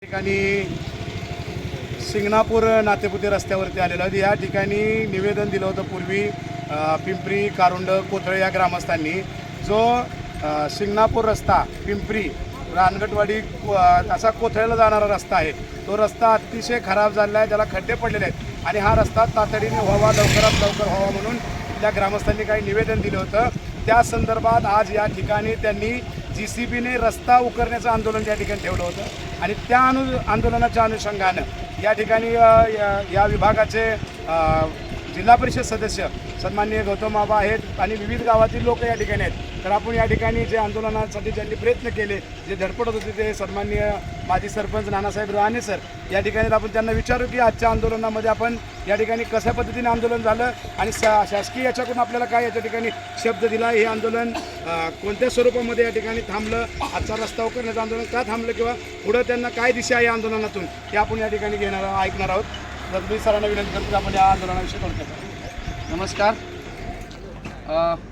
ठिकाणी सिंगणापूर नातेपुते रस्त्यावरती आलेलो आहे। या ठिकाणी निवेदन दिलं होतं पूर्वी पिंपरी कारुंड कोथळे या ग्रामस्थांनी। जो सिंगणापूर रस्ता पिंपरी रानगटवाडी असा कोथळ्याला जाणारा रस्ता आहे, तो रस्ता अतिशय खराब झालेला आहे, त्याला खड्डे पडलेले आहेत आणि हा रस्ता तातडीने व्हावा, लवकरात लवकर व्हावा म्हणून त्या ग्रामस्थांनी काही निवेदन दिलं होतं। त्या संदर्भात आज या ठिकाणी त्यांनी JCBने रस्ता उकरण्याचं आंदोलन त्या ठिकाणी ठेवलं होतं आणि त्या आंदोलनाच्या अनुषंगानं या ठिकाणी या विभागाचे जिल्हा परिषद सदस्य सन्माननीय गौतम बाबा आहेत आणि विविध गावातील लोक या ठिकाणी आहेत। तर आपण या ठिकाणी जे आंदोलनासाठी ज्यांनी प्रयत्न केले, जे धडपडत होते, ते सन्माननीय माजी सरपंच नानासाहेब राणे सर या ठिकाणी आपण त्यांना विचारू की आजच्या आंदोलनामध्ये आपण या ठिकाणी कशा पद्धतीने आंदोलन झालं आणि शासकीय याच्याकडून आपल्याला काय याच्या ठिकाणी शब्द दिला, हे आंदोलन कोणत्या स्वरूपामध्ये या ठिकाणी थांबलं, आजचा रस्ता उकरण्याचं आंदोलन का थांबलं किंवा पुढं त्यांना काय दिशा आहे या आंदोलनातून, हे आपण या ठिकाणी ऐकणार आहोत। तर मी सरांना विनंती करतो आपण या आंदोलनाविषयी थोडक्यात। नमस्कार।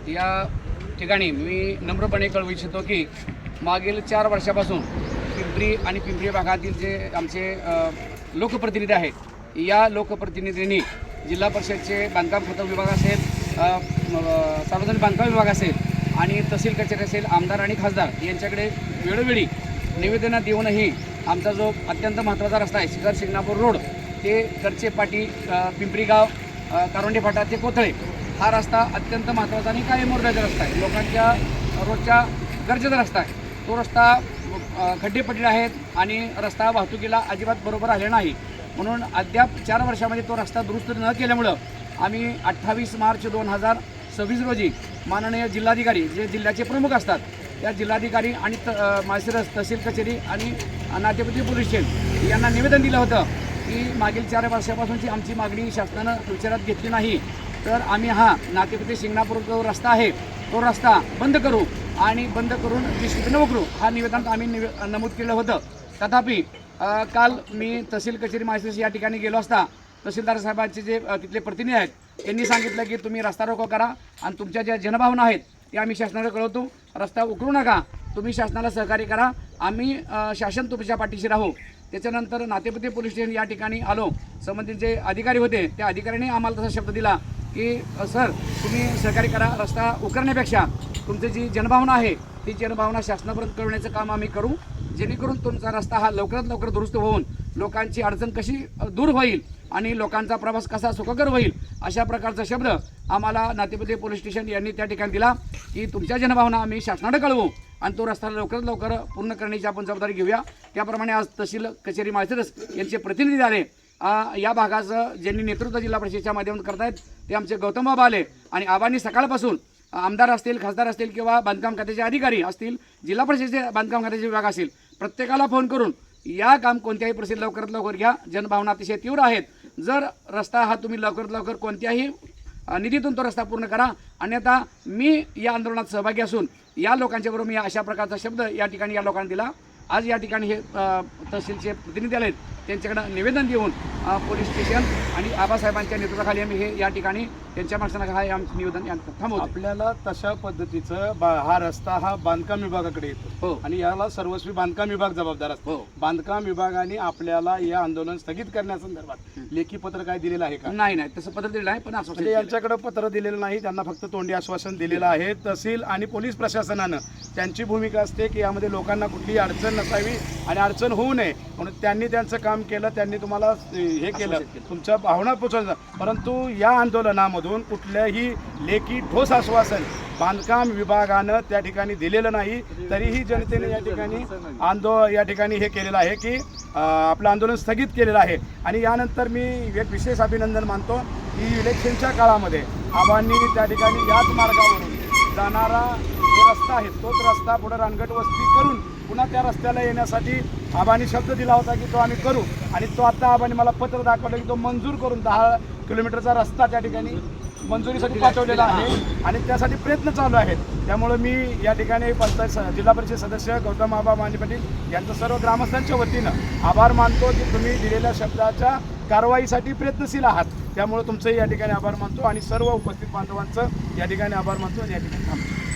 या ठिकाणी मी नम्रपणे कळवू इच्छितो की मागील 4 वर्षापासून पिंपरी आणि पिंपरी भागातील जे आमचे लोकप्रतिनिधी आहेत, या लोकप्रतिनिधींनी जिल्हा परिषदचे बांधकाम खतं विभाग असेल, सार्वजनिक बांधकाम विभाग असेल आणि तहसील कचेरी असेल, आमदार आणि खासदार यांच्याकडे वेळोवेळी निवेदनं देऊनही आमचा जो अत्यंत महत्त्वाचा रस्ता आहे शिखर शिंगणापूर रोड ते करचे पाटी पिंपरी गाव कारोंडे फाटा ते कोथळे, हा रस्ता अत्यंत महत्त्वाचा आणि कायम मोर्गाचा रस्ता आहे, लोकांच्या रोजच्या गरजेचा रस्ता आहे। तो रस्ता खड्डे पडलेले आहेत आणि रस्ता वाहतुकीला अजिबात बरोबर आले नाही, म्हणून अद्याप 4 वर्षामध्ये तो रस्ता दुरुस्त न केल्यामुळं आम्ही 28 मार्च 2026 रोजी माननीय जिल्हाधिकारी जे जिल्ह्याचे प्रमुख असतात त्या जिल्हाधिकारी आणि माळशिरस तहसील कचेरी आणि नातेपुते पोलीस स्टेशन यांना निवेदन दिलं होतं की मागील 4 वर्षापासूनची आमची मागणी शासनानं विचारात घेतली नाही तर आम्ही हा नातेपुते शिंगणापूर जो रस्ता आहे तो रस्ता बंद करू आणि बंद करून JCB उकरू, हा निवेदनात आम्ही नमूद केलं होतं। तथापि काल मी तहसील कचेरी माळशिरस या ठिकाणी गेलो असता तहसीलदार साहेबांचे जे तिथले प्रतिनिधी आहेत त्यांनी सांगितलं की तुम्ही रस्ता रोको करा आणि तुमच्या ज्या जनभावना आहेत त्या आम्ही शासनाला कळवतो, रस्ता उकरू नका, तुम्ही शासनाला सहकार्य करा, आम्ही शासन तुमच्या पाठीशी राहू। त्याच्यानंतर नातेपुते पोलीस स्टेशन या ठिकाणी आलो, संबंधित जे अधिकारी होते त्या अधिकाऱ्यांनी आम्हाला तसा शब्द दिला की सर तुम्ही सहकार्य करा, रस्ता उकरण्यापेक्षा तुमची जी जनभावना आहे ती जनभावना शासनापर्यंत कळवण्याचं काम आम्ही करू, जेणेकरून तुमचा रस्ता हा लवकरात लवकर दुरुस्त होऊन लोकांची अडचण कशी दूर होईल आणि लोकांचा प्रवास कसा सुखकर होईल अशा प्रकारचा शब्द आम्हाला नातेपुते पोलीस स्टेशन यांनी त्या ठिकाणी दिला की तुमच्या जनभावना आम्ही शासनाला कळवू आणि तो रस्ता लवकरात लवकर पूर्ण करण्याची आपण जबाबदारी घेऊया। त्याप्रमाणे आज तहसील कचेरी माळशिरस यांचे प्रतिनिधी आले, या भागाचं ज्यांनी नेतृत्व जिल्हा परिषदेच्या माध्यमातून करतायत ते आमचे गौतम बाबा आले आणि आबांनी सकाळपासून आमदार असतील, खासदार असतील किंवा बांधकाम खात्याचे अधिकारी असतील, जिल्हा परिषदेचे बांधकाम खात्याचे विभाग असतील, प्रत्येकाला फोन करून या काम कोणत्याही परिस्थितीत लवकरात लवकर घ्या, जनभावना अतिशय तीव्र आहेत, जर रस्ता हा तुम्ही लवकरात लवकर कोणत्याही निधीतून तो रस्ता पूर्ण करा, अन्यथा मी या आंदोलनात सहभागी असून या लोकांच्याबरोबर मी अशा प्रकारचा शब्द या ठिकाणी या लोकांना दिला। आज या ठिकाणी हे तहसीलचे प्रतिनिधी आले, त्यांच्याकडं निवेदन देऊन पोलीस स्टेशन आणि आबासाहेबांच्या नेतृत्वाखाली आम्ही हे या ठिकाणी त्यांच्या माणसांना हा आमचं निवेदन थांबवतो। आपल्याला तशा पद्धतीचं हा रस्ता हा बांधकाम विभागाकडे येतो आणि याला सर्वस्वी बांधकाम विभाग जबाबदार असतो। बांधकाम विभागाने आपल्याला या आंदोलन स्थगित करण्यासंदर्भात लेखी पत्र काय दिलेलं आहे का? नाही, तसं पत्र दिलेलं आहे, पण म्हणजे यांच्याकडे पत्र दिलेलं नाही, त्यांना फक्त तोंडी आश्वासन दिलेलं आहे। तहसील आणि पोलीस प्रशासनानं त्यांची भूमिका असते की यामध्ये लोकांना कुठलीही अडचण नसावी आणि अडचण होऊ नये म्हणून त्यांनी त्यांचं काम केलं, त्यांनी तुम्हाला हे केलं, तुमच्या भावना पोचवल्या, परंतु या आंदोलनामधून कुठल्याही लेखी ठोस आश्वासन बांधकाम विभागानं त्या ठिकाणी दिलेलं नाही। तरीही जनतेने या ठिकाणी हे केलेलं आहे की आपलं आंदोलन स्थगित केलेलं आहे आणि यानंतर मी एक विशेष अभिनंदन मानतो की इलेक्शनच्या काळामध्ये आबांनी त्या ठिकाणी याच मार्गावरून जाणारा जो रस्ता आहे तोच रस्ता पुढे रानगट वस्ती करून पुन्हा त्या रस्त्याला येण्यासाठी आबांनी शब्द दिला होता की तो आम्ही करू आणि तो आता आबांनी मला पत्र दाखवलं की तो मंजूर करून 10 किलोमीटरचा रस्ता त्या ठिकाणी मंजुरीसाठी पाठवलेला आहे आणि त्यासाठी प्रयत्न चालू आहेत। त्यामुळे मी या ठिकाणी पंचायत जिल्हा परिषद सदस्य गौतम आबा माने पाटील यांचं सर्व ग्रामस्थांच्या वतीनं आभार मानतो की तुम्ही दिलेल्या शब्दाच्या कारवाईसाठी प्रयत्नशील आहात, त्यामुळे तुमचंही या ठिकाणी आभार मानतो आणि सर्व उपस्थित बांधवांचं या ठिकाणी आभार मानतो आणि या ठिकाणी थांबतो।